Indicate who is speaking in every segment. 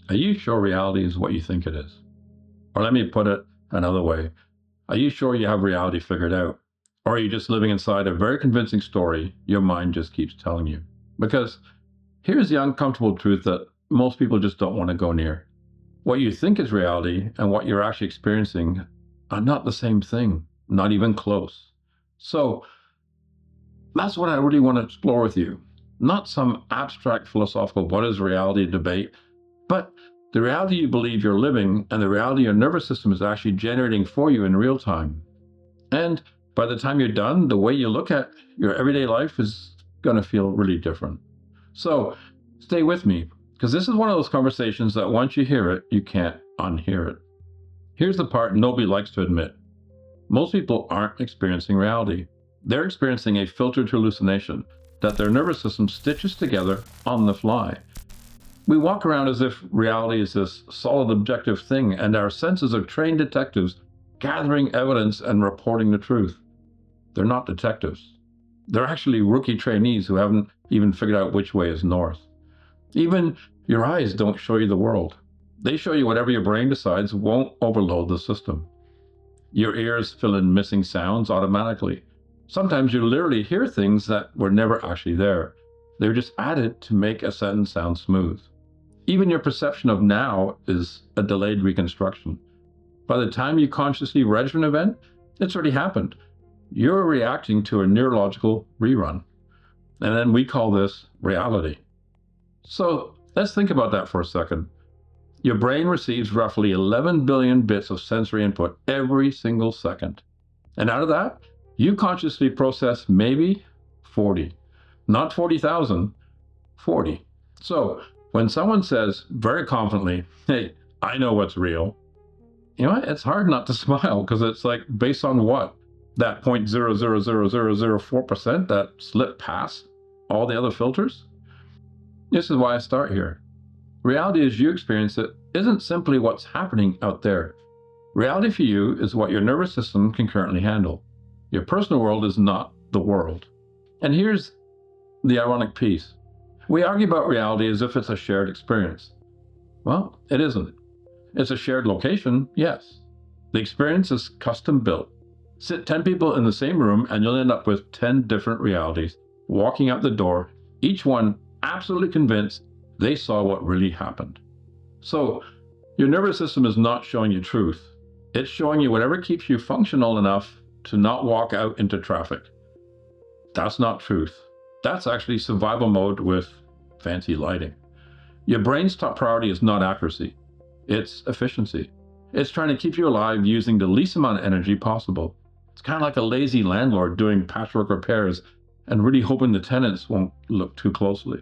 Speaker 1: Are you sure reality is what you think it is? Or let me put it another way. Are you sure you have reality figured out? Or are you just living inside a very convincing story your mind just keeps telling you? Because here's the uncomfortable truth that most people just don't want to go near. What you think is reality and what you're actually experiencing are not the same thing, not even close. So that's what I really want to explore with you. Not some abstract philosophical what is reality debate, but the reality you believe you're living and the reality your nervous system is actually generating for you in real time. And by the time you're done, the way you look at your everyday life is going to feel really different. So stay with me, because this is one of those conversations that once you hear it, you can't unhear it. Here's the part nobody likes to admit. Most people aren't experiencing reality. They're experiencing a filtered hallucination that their nervous system stitches together on the fly. We walk around as if reality is this solid objective thing, and our senses are trained detectives gathering evidence and reporting the truth. They're not detectives. They're actually rookie trainees who haven't even figured out which way is north. Even your eyes don't show you the world. They show you whatever your brain decides won't overload the system. Your ears fill in missing sounds automatically. Sometimes you literally hear things that were never actually there. They're just added to make a sentence sound smooth. Even your perception of now is a delayed reconstruction. By the time you consciously register an event, it's already happened. You're reacting to a neurological rerun. And then we call this reality. So let's think about that for a second. Your brain receives roughly 11 billion bits of sensory input every single second. And out of that, you consciously process maybe 40. Not 40,000, 40. So when someone says very confidently, hey, I know what's real, you know what? It's hard not to smile, because it's like, based on what? That 0.00004% that slipped past all the other filters? This is why I start here. Reality as you experience it isn't simply what's happening out there. Reality for you is what your nervous system can currently handle. Your personal world is not the world. And here's the ironic piece. We argue about reality as if it's a shared experience. Well, it isn't. It's a shared location, yes. The experience is custom built. Sit 10 people in the same room and you'll end up with 10 different realities walking out the door, each one absolutely convinced they saw what really happened. So your nervous system is not showing you truth. It's showing you whatever keeps you functional enough to not walk out into traffic. That's not truth. That's actually survival mode with fancy lighting. Your brain's top priority is not accuracy. It's efficiency. It's trying to keep you alive using the least amount of energy possible. It's kind of like a lazy landlord doing patchwork repairs and really hoping the tenants won't look too closely.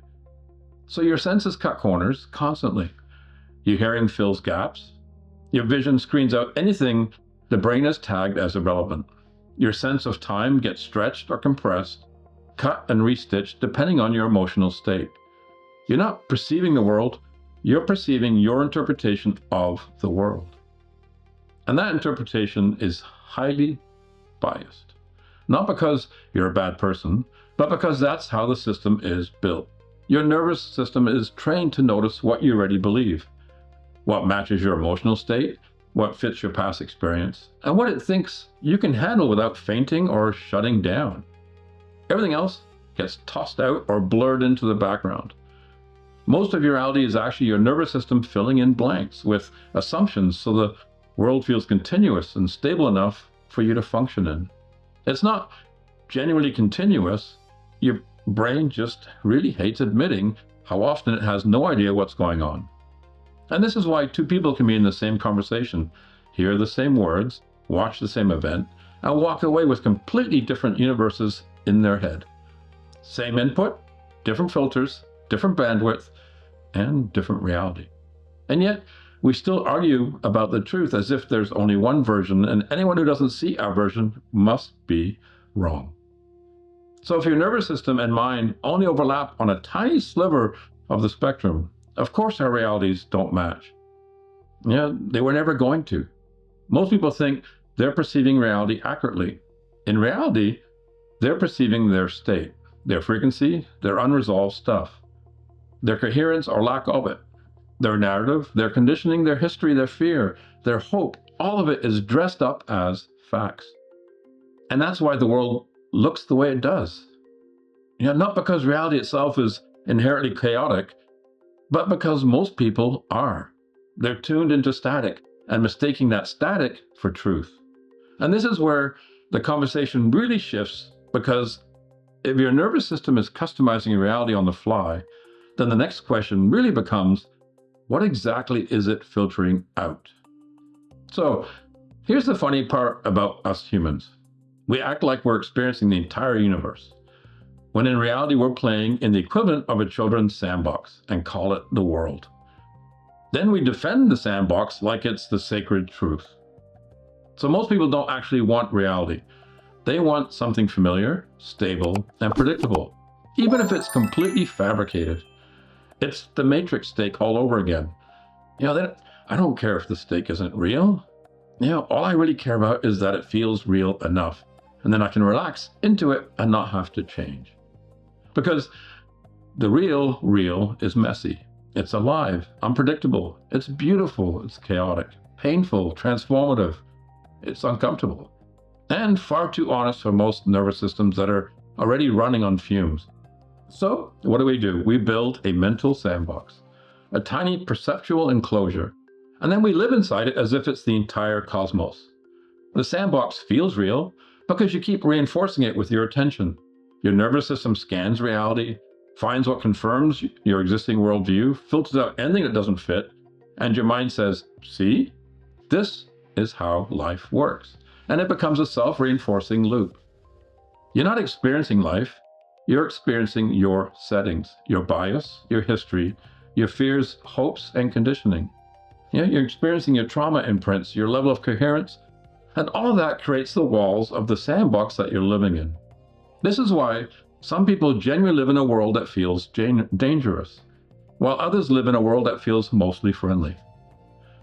Speaker 1: So your senses cut corners constantly. Your hearing fills gaps. Your vision screens out anything the brain has tagged as irrelevant. Your sense of time gets stretched or compressed, cut and restitched depending on your emotional state. You're not perceiving the world, you're perceiving your interpretation of the world. And that interpretation is highly biased. Not because you're a bad person, but because that's how the system is built. Your nervous system is trained to notice what you already believe, what matches your emotional state, what fits your past experience, and what it thinks you can handle without fainting or shutting down. Everything else gets tossed out or blurred into the background. Most of your reality is actually your nervous system filling in blanks with assumptions so the world feels continuous and stable enough for you to function in. It's not genuinely continuous. Your brain just really hates admitting how often it has no idea what's going on. And this is why two people can be in the same conversation, hear the same words, watch the same event, and walk away with completely different universes in their head. Same input, different filters, different bandwidth, and different reality. And yet, we still argue about the truth as if there's only one version, and anyone who doesn't see our version must be wrong. So if your nervous system and mind only overlap on a tiny sliver of the spectrum, of course our realities don't match. Yeah, they were never going to. Most people think they're perceiving reality accurately. In reality, they're perceiving their state, their frequency, their unresolved stuff, their coherence or lack of it. Their narrative, their conditioning, their history, their fear, their hope, all of it is dressed up as facts. And that's why the world looks the way it does. Not because reality itself is inherently chaotic, but because most people are. They're tuned into static and mistaking that static for truth. And this is where the conversation really shifts, because if your nervous system is customizing reality on the fly, then the next question really becomes, what exactly is it filtering out? So here's the funny part about us humans. We act like we're experiencing the entire universe, when in reality we're playing in the equivalent of a children's sandbox and call it the world. Then we defend the sandbox like it's the sacred truth. So most people don't actually want reality. They want something familiar, stable, and predictable, even if it's completely fabricated. It's the Matrix steak all over again. I don't care if the steak isn't real. All I really care about is that it feels real enough, and then I can relax into it and not have to change. Because the real is messy. It's alive, unpredictable. It's beautiful, it's chaotic, painful, transformative. It's uncomfortable, and far too honest for most nervous systems that are already running on fumes. So what do? We build a mental sandbox, a tiny perceptual enclosure, and then we live inside it as if it's the entire cosmos. The sandbox feels real because you keep reinforcing it with your attention. Your nervous system scans reality, finds what confirms your existing worldview, filters out anything that doesn't fit, and your mind says, see, this is how life works. And it becomes a self-reinforcing loop. You're not experiencing life, you're experiencing your settings, your bias, your history, your fears, hopes, and conditioning. You're experiencing your trauma imprints, your level of coherence, and all of that creates the walls of the sandbox that you're living in. This is why some people genuinely live in a world that feels dangerous, while others live in a world that feels mostly friendly.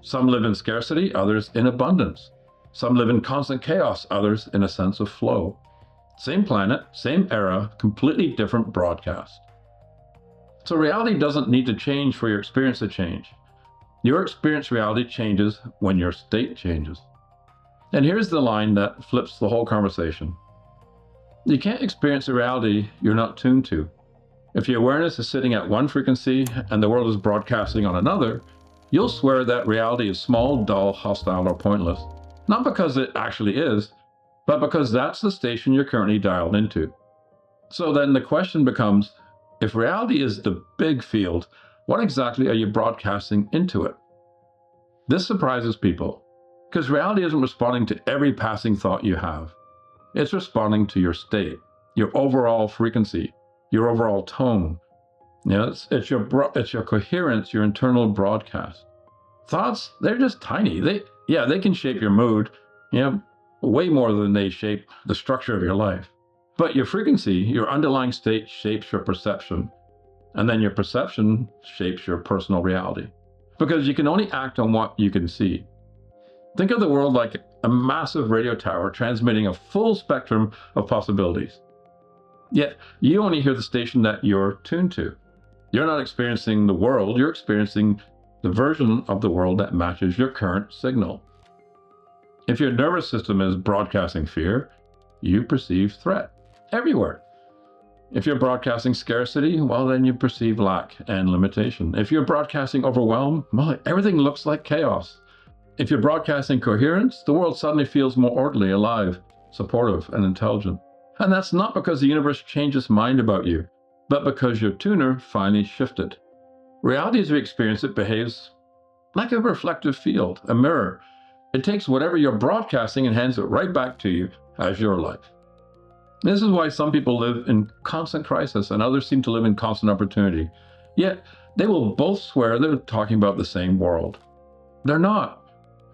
Speaker 1: Some live in scarcity, others in abundance. Some live in constant chaos, others in a sense of flow. Same planet, same era, completely different broadcast. So reality doesn't need to change for your experience to change. Your experience reality changes when your state changes. And here's the line that flips the whole conversation. You can't experience a reality you're not tuned to. If your awareness is sitting at one frequency and the world is broadcasting on another, you'll swear that reality is small, dull, hostile, or pointless. Not because it actually is, but because that's the station you're currently dialed into. So then the question becomes, if reality is the big field, what exactly are you broadcasting into it? This surprises people, because reality isn't responding to every passing thought you have. It's responding to your state, your overall frequency, your overall tone. It's your coherence, your internal broadcast. Thoughts, they're just tiny. They can shape your mood, way more than they shape the structure of your life. But your frequency, your underlying state shapes your perception. And then your perception shapes your personal reality. Because you can only act on what you can see. Think of the world like a massive radio tower transmitting a full spectrum of possibilities. Yet, you only hear the station that you're tuned to. You're not experiencing the world, you're experiencing the version of the world that matches your current signal. If your nervous system is broadcasting fear, you perceive threat everywhere. If you're broadcasting scarcity, well, then you perceive lack and limitation. If you're broadcasting overwhelm, well, everything looks like chaos. If you're broadcasting coherence, the world suddenly feels more orderly, alive, supportive, and intelligent. And that's not because the universe changed its mind about you, but because your tuner finally shifted. Reality as we experience it behaves like a reflective field, a mirror. It takes whatever you're broadcasting and hands it right back to you as your life. This is why some people live in constant crisis and others seem to live in constant opportunity. Yet, they will both swear they're talking about the same world. They're not.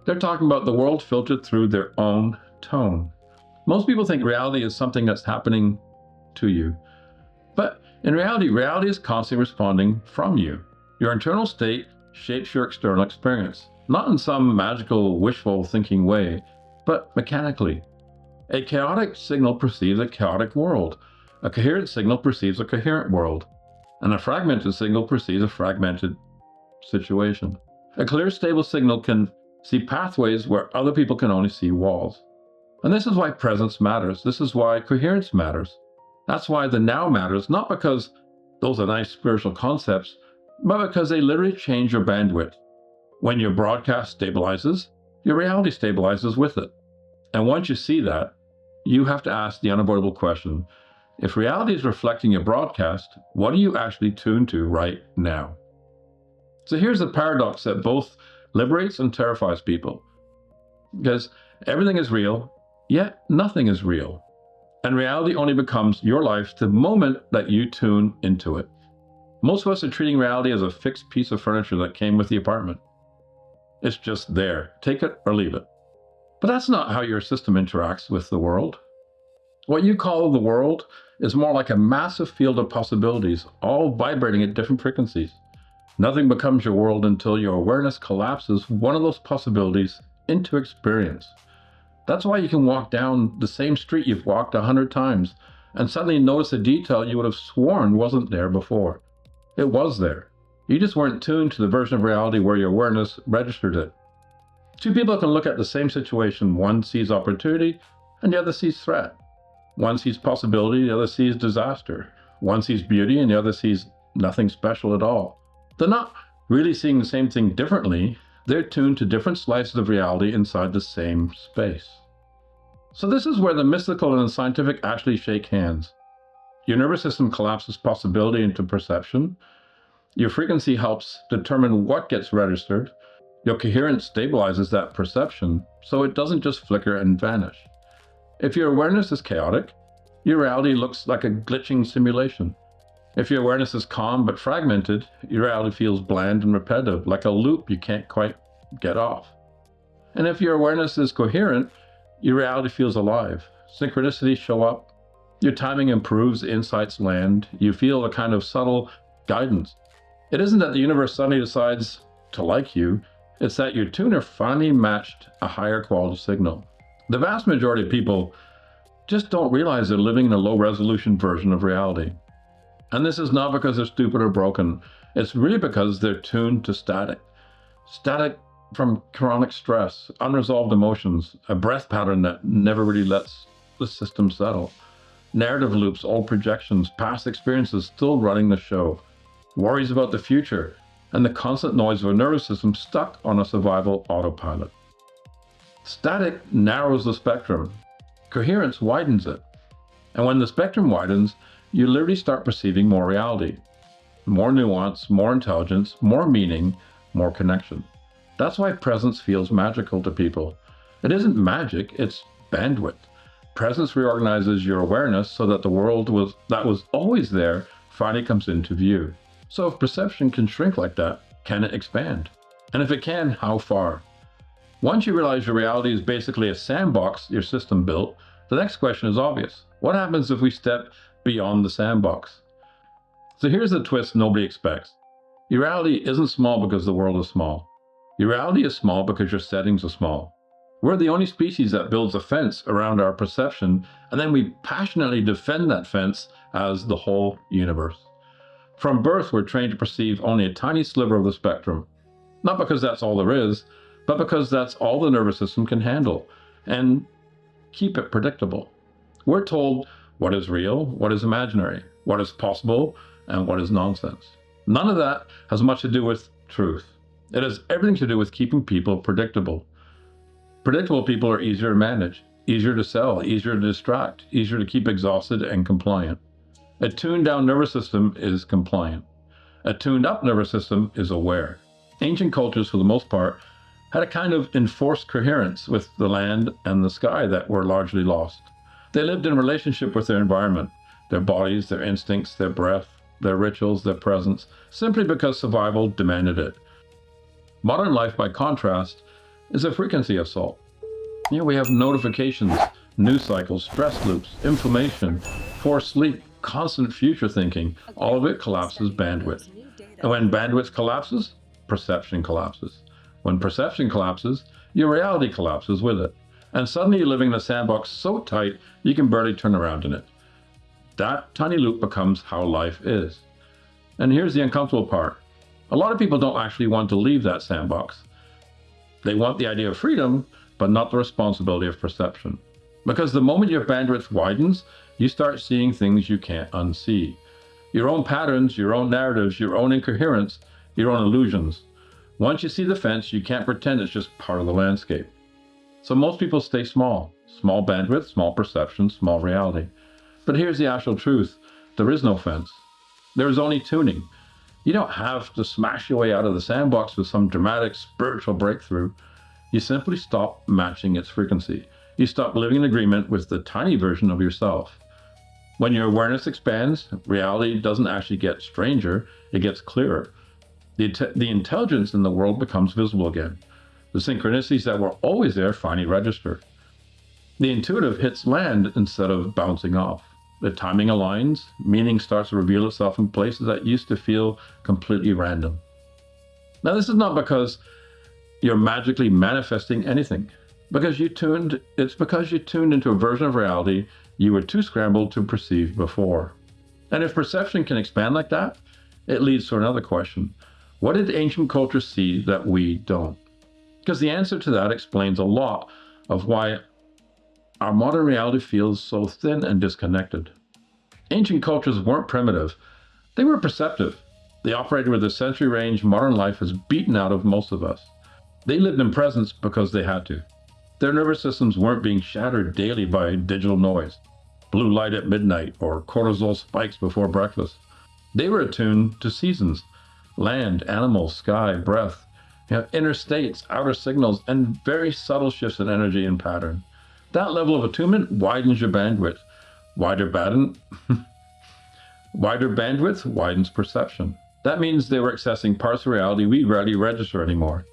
Speaker 1: They're talking about the world filtered through their own tone. Most people think reality is something that's happening to you. But in reality is constantly responding from you. Your internal state shapes your external experience, not in some magical, wishful thinking way, but mechanically. A chaotic signal perceives a chaotic world. A coherent signal perceives a coherent world. And a fragmented signal perceives a fragmented situation. A clear, stable signal can see pathways where other people can only see walls. And this is why presence matters. This is why coherence matters. That's why the now matters, not because those are nice spiritual concepts, but because they literally change your bandwidth. When your broadcast stabilizes, your reality stabilizes with it. And once you see that, you have to ask the unavoidable question: if reality is reflecting your broadcast, what are you actually tuned to right now? So here's the paradox that both liberates and terrifies people. Because everything is real, yet nothing is real. And reality only becomes your life the moment that you tune into it. Most of us are treating reality as a fixed piece of furniture that came with the apartment. It's just there. Take it or leave it. But that's not how your system interacts with the world. What you call the world is more like a massive field of possibilities, all vibrating at different frequencies. Nothing becomes your world until your awareness collapses one of those possibilities into experience. That's why you can walk down the same street you've walked 100 times and suddenly notice a detail you would have sworn wasn't there before. It was there. You just weren't tuned to the version of reality where your awareness registered it. Two people can look at the same situation. One sees opportunity and the other sees threat. One sees possibility, the other sees disaster. One sees beauty and the other sees nothing special at all. They're not really seeing the same thing differently. They're tuned to different slices of reality inside the same space. So this is where the mystical and the scientific actually shake hands. Your nervous system collapses possibility into perception. Your frequency helps determine what gets registered. Your coherence stabilizes that perception so it doesn't just flicker and vanish. If your awareness is chaotic, your reality looks like a glitching simulation. If your awareness is calm but fragmented, your reality feels bland and repetitive, like a loop you can't quite get off. And if your awareness is coherent, your reality feels alive. Synchronicities show up. Your timing improves, insights land. You feel a kind of subtle guidance. It isn't that the universe suddenly decides to like you. It's that your tuner finally matched a higher quality signal. The vast majority of people just don't realize they're living in a low-resolution version of reality. And this is not because they're stupid or broken. It's really because they're tuned to static. Static from chronic stress, unresolved emotions, a breath pattern that never really lets the system settle. Narrative loops, old projections, past experiences still running the show. Worries about the future, and the constant noise of a nervous system stuck on a survival autopilot. Static narrows the spectrum. Coherence widens it. And when the spectrum widens, you literally start perceiving more reality. More nuance, more intelligence, more meaning, more connection. That's why presence feels magical to people. It isn't magic, it's bandwidth. Presence reorganizes your awareness so that the world that was always there finally comes into view. So if perception can shrink like that, can it expand? And if it can, how far? Once you realize your reality is basically a sandbox your system built, the next question is obvious. What happens if we step beyond the sandbox? So here's the twist nobody expects. Your reality isn't small because the world is small. Your reality is small because your settings are small. We're the only species that builds a fence around our perception, and then we passionately defend that fence as the whole universe. From birth, we're trained to perceive only a tiny sliver of the spectrum. Not because that's all there is, but because that's all the nervous system can handle, and keep it predictable. We're told what is real, what is imaginary, what is possible, and what is nonsense. None of that has much to do with truth. It has everything to do with keeping people predictable. Predictable people are easier to manage, easier to sell, easier to distract, easier to keep exhausted and compliant. A tuned down nervous system is compliant. A tuned up nervous system is aware. Ancient cultures, for the most part, had a kind of enforced coherence with the land and the sky that were largely lost. They lived in relationship with their environment, their bodies, their instincts, their breath, their rituals, their presence, simply because survival demanded it. Modern life, by contrast, is a frequency assault. We have notifications, news cycles, stress loops, inflammation, forced sleep, constant future thinking. All of it collapses bandwidth. And when bandwidth collapses, perception collapses. When perception collapses, your reality collapses with it. And suddenly you're living in a sandbox so tight you can barely turn around in it. That tiny loop becomes how life is. And here's the uncomfortable part. A lot of people don't actually want to leave that sandbox. They want the idea of freedom, but not the responsibility of perception. Because the moment your bandwidth widens, you start seeing things you can't unsee. Your own patterns, your own narratives, your own incoherence, your own illusions. Once you see the fence, you can't pretend it's just part of the landscape. So most people stay small. Small bandwidth, small perception, small reality. But here's the actual truth. There is no fence. There is only tuning. You don't have to smash your way out of the sandbox with some dramatic spiritual breakthrough. You simply stop matching its frequency. You stop living in agreement with the tiny version of yourself. When your awareness expands, reality doesn't actually get stranger, it gets clearer. The intelligence in the world becomes visible again. The synchronicities that were always there finally register. The intuitive hits land instead of bouncing off. The timing aligns, meaning starts to reveal itself in places that used to feel completely random. Now, this is not because you're magically manifesting anything. It's because you tuned into a version of reality you were too scrambled to perceive before. And if perception can expand like that, it leads to another question. What did ancient cultures see that we don't? Because the answer to that explains a lot of why our modern reality feels so thin and disconnected. Ancient cultures weren't primitive, they were perceptive. They operated with a sensory range modern life has beaten out of most of us. They lived in presence because they had to. Their nervous systems weren't being shattered daily by digital noise, blue light at midnight, or cortisol spikes before breakfast. They were attuned to seasons, land, animals, sky, breath, inner states, outer signals, and very subtle shifts in energy and pattern. That level of attunement widens your bandwidth. Wider bandwidth widens perception. That means they were accessing parts of reality we rarely register anymore.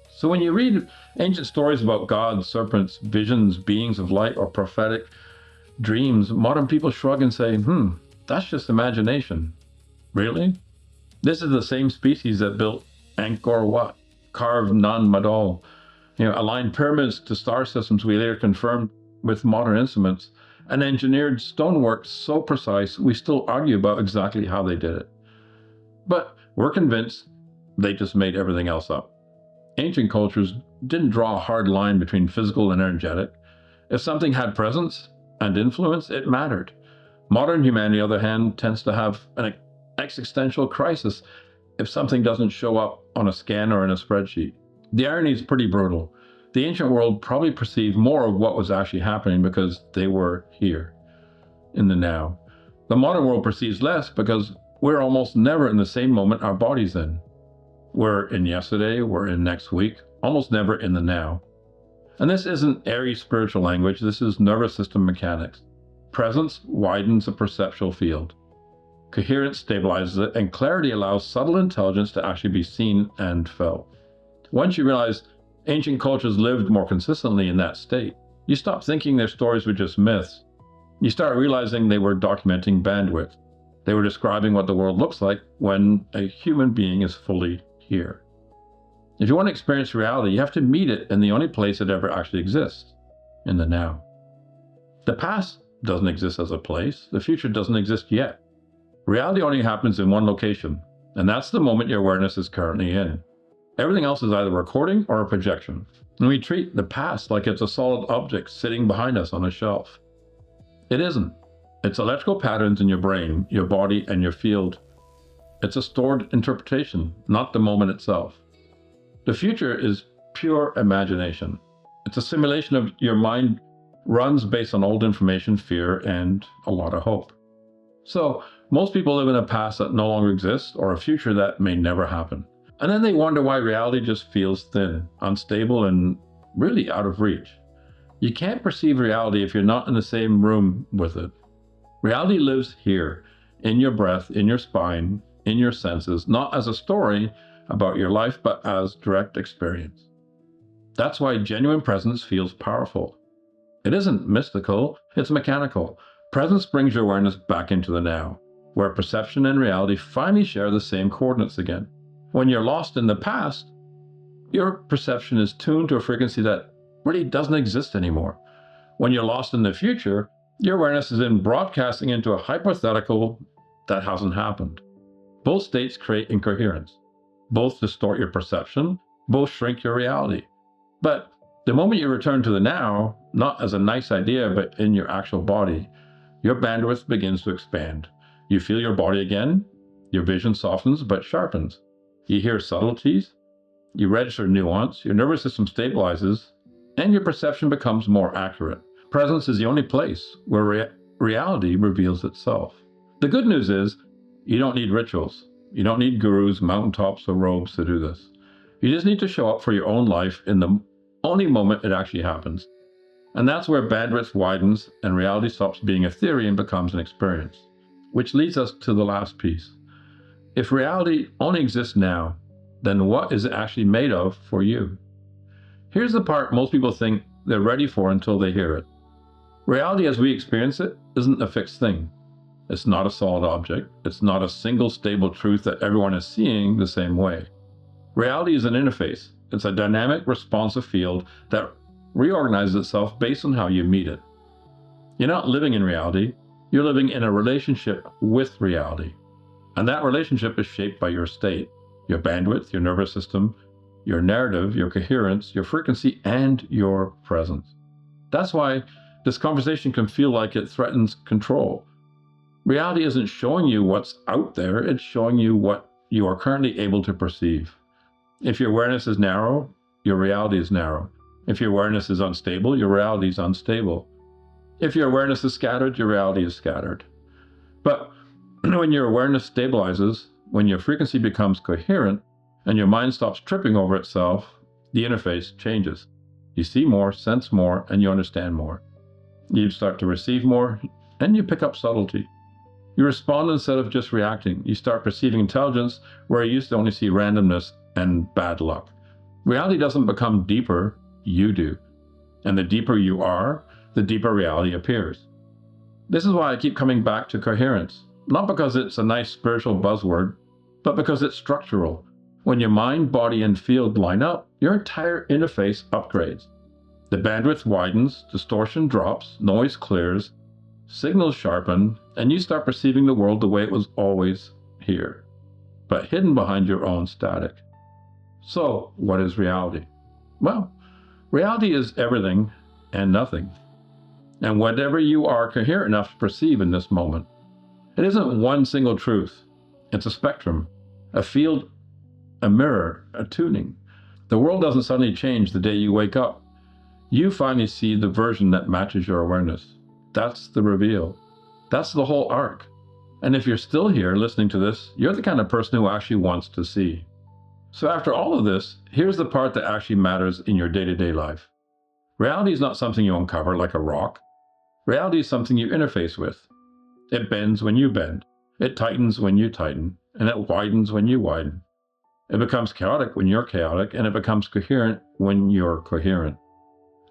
Speaker 1: So when you read ancient stories about gods, serpents, visions, beings of light, or prophetic dreams, modern people shrug and say, that's just imagination. Really? This is the same species that built Angkor Wat, carved Nan Madol, aligned pyramids to star systems we later confirmed with modern instruments, and engineered stonework so precise we still argue about exactly how they did it. But we're convinced they just made everything else up. Ancient cultures didn't draw a hard line between physical and energetic. If something had presence and influence, it mattered. Modern humanity, on the other hand, tends to have an existential crisis if something doesn't show up on a scan or in a spreadsheet. The irony is pretty brutal. The ancient world probably perceived more of what was actually happening because they were here, in the now. The modern world perceives less because we're almost never in the same moment our body's in. We're in yesterday, we're in next week, almost never in the now. And this isn't airy spiritual language, this is nervous system mechanics. Presence widens the perceptual field. Coherence stabilizes it, and clarity allows subtle intelligence to actually be seen and felt. Once you realize ancient cultures lived more consistently in that state, you stop thinking their stories were just myths. You start realizing they were documenting bandwidth. They were describing what the world looks like when a human being is fully here. If you want to experience reality, you have to meet it in the only place it ever actually exists, in the now. The past doesn't exist as a place. The future doesn't exist yet. Reality only happens in one location, and that's the moment your awareness is currently in. Everything else is either a recording or a projection, and we treat the past like it's a solid object sitting behind us on a shelf. It isn't. It's electrical patterns in your brain, your body, and your field. It's a stored interpretation, not the moment itself. The future is pure imagination. It's a simulation of your mind runs based on old information, fear, and a lot of hope. So, most people live in a past that no longer exists or a future that may never happen. And then they wonder why reality just feels thin, unstable, and really out of reach. You can't perceive reality if you're not in the same room with it. Reality lives here, in your breath, in your spine, in your senses, not as a story about your life, but as direct experience. That's why genuine presence feels powerful. It isn't mystical, it's mechanical. Presence brings your awareness back into the now, where perception and reality finally share the same coordinates again. When you're lost in the past, your perception is tuned to a frequency that really doesn't exist anymore. When you're lost in the future, your awareness is in broadcasting into a hypothetical that hasn't happened. Both states create incoherence. Both distort your perception, both shrink your reality. But the moment you return to the now, not as a nice idea, but in your actual body, your bandwidth begins to expand. You feel your body again, your vision softens but sharpens. You hear subtleties, you register nuance, your nervous system stabilizes, and your perception becomes more accurate. Presence is the only place where reality reveals itself. The good news is, you don't need rituals. You don't need gurus, mountaintops, or robes to do this. You just need to show up for your own life in the only moment it actually happens. And that's where bandwidth widens and reality stops being a theory and becomes an experience. Which leads us to the last piece. If reality only exists now, then what is it actually made of for you? Here's the part most people think they're ready for until they hear it. Reality as we experience it isn't a fixed thing. It's not a solid object. It's not a single stable truth that everyone is seeing the same way. Reality is an interface. It's a dynamic, responsive field that reorganizes itself based on how you meet it. You're not living in reality. You're living in a relationship with reality. And that relationship is shaped by your state, your bandwidth, your nervous system, your narrative, your coherence, your frequency, and your presence. That's why this conversation can feel like it threatens control. Reality isn't showing you what's out there, it's showing you what you are currently able to perceive. If your awareness is narrow, your reality is narrow. If your awareness is unstable, your reality is unstable. If your awareness is scattered, your reality is scattered. But when your awareness stabilizes, when your frequency becomes coherent, and your mind stops tripping over itself, the interface changes. You see more, sense more, and you understand more. You start to receive more, and you pick up subtlety. You respond instead of just reacting. You start perceiving intelligence where you used to only see randomness and bad luck. Reality doesn't become deeper, you do. And the deeper you are, the deeper reality appears. This is why I keep coming back to coherence. Not because it's a nice spiritual buzzword, but because it's structural. When your mind, body, and field line up, your entire interface upgrades. The bandwidth widens, distortion drops, noise clears, signals sharpen, and you start perceiving the world the way it was always here, but hidden behind your own static. So, what is reality? Well, reality is everything and nothing. And whatever you are coherent enough to perceive in this moment. It isn't one single truth. It's a spectrum, a field, a mirror, a tuning. The world doesn't suddenly change the day you wake up. You finally see the version that matches your awareness. That's the reveal. That's the whole arc. And if you're still here listening to this, you're the kind of person who actually wants to see. So after all of this, here's the part that actually matters in your day-to-day life. Reality is not something you uncover like a rock. Reality is something you interface with. It bends when you bend. It tightens when you tighten. And it widens when you widen. It becomes chaotic when you're chaotic, and it becomes coherent when you're coherent.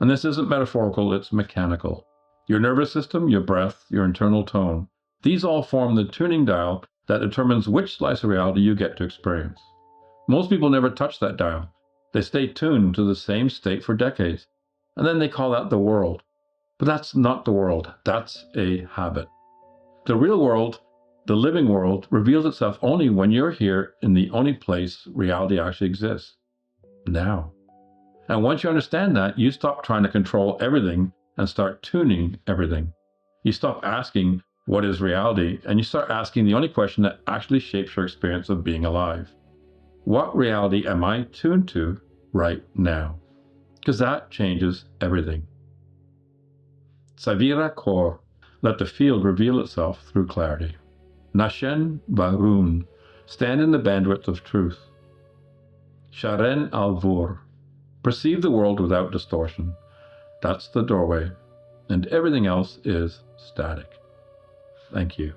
Speaker 1: And this isn't metaphorical, it's mechanical. Your nervous system, your breath, your internal tone, these all form the tuning dial that determines which slice of reality you get to experience. Most people never touch that dial. They stay tuned to the same state for decades, and then they call that the world. But that's not the world, that's a habit. The real world, the living world, reveals itself only when you're here in the only place reality actually exists. Now. And once you understand that, you stop trying to control everything and start tuning everything. You stop asking, what is reality? And you start asking the only question that actually shapes your experience of being alive. What reality am I tuned to right now? Because that changes everything. Savira kor, let the field reveal itself through clarity. Nashen varun, stand in the bandwidth of truth. Sharen alvur, perceive the world without distortion. That's the doorway, and everything else is static. Thank you.